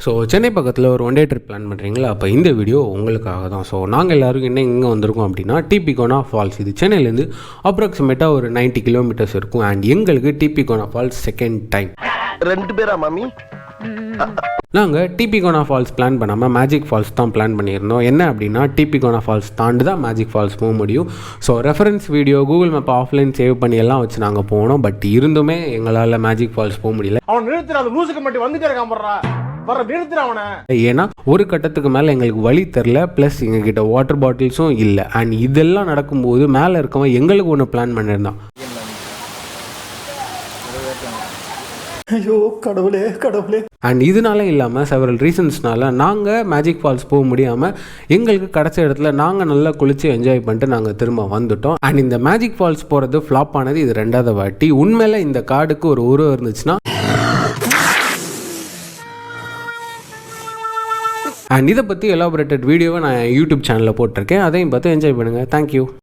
So Chennai பக்கத்தில் ஒரு one day trip plan பண்ணுறீங்களா? அப்போ இந்த வீடியோ உங்களுக்காக தான். ஸோ நாங்கள் எல்லோரும் என்ன இங்கே வந்திருக்கோம் அப்படின்னா டிபி கோனா ஃபால்ஸ். இது சென்னையிலேருந்து அப்ராக்சிமேட்டாக ஒரு 90 கிலோமீட்டர்ஸ் இருக்கும். அண்ட் எங்களுக்கு டிபி கோனா ஃபால்ஸ் செகண்ட் டைம். 2 பேரா மாமி? நாங்கள் டிபி கோனா ஃபால்ஸ் பிளான் பண்ணாமல் மேஜிக் ஃபால்ஸ் தான் பிளான் பண்ணியிருந்தோம். என்ன அப்படின்னா டிபி கோனா ஃபால்ஸ் தாண்டி தான் மேஜிக் ஃபால்ஸ் போக முடியும். So reference video Google map offline save பண்ணி எல்லாம் வச்சு நாங்கள் போனோம். பட் இருந்துமே எங்களால் மேஜிக் ஃபால்ஸ் போக முடியல. ஏன்னா ஒரு கட்டத்துக்கு மேலே எங்களுக்கு வழி தெரில, ப்ளஸ் எங்ககிட்ட வாட்டர் பாட்டில்ஸும் இல்லை. அண்ட் இதெல்லாம் நடக்கும்போது மேலே இருக்கவன் எங்களுக்கு ஒன்று பிளான் பண்ணியிருந்தான். ஐயோ கடவுளே கடவுளே. அண்ட் இதனால இல்லாமல் செவரல் ரீசன்ஸ்னால நாங்கள் மேஜிக் ஃபால்ஸ் போக முடியாமல் எங்களுக்கு கிடச்ச இடத்துல நாங்கள் நல்லா குளித்து என்ஜாய் பண்ணிட்டு நாங்கள் திரும்ப வந்துட்டோம். அண்ட் இந்த மேஜிக் ஃபால்ஸ் போகிறது ஃப்ளாப் ஆனது இது 2வது வாட்டி. உண்மையில் இந்த காடுக்கு ஒரு உருவம் இருந்துச்சுன்னா அண்ட் இதை பற்றி எலாபரேட்டட் வீடியோவை நான் யூடியூப் சேனலில் போட்டிருக்கேன். அதையும் பார்த்து என்ஜாய் பண்ணுங்கள். தேங்க்யூ.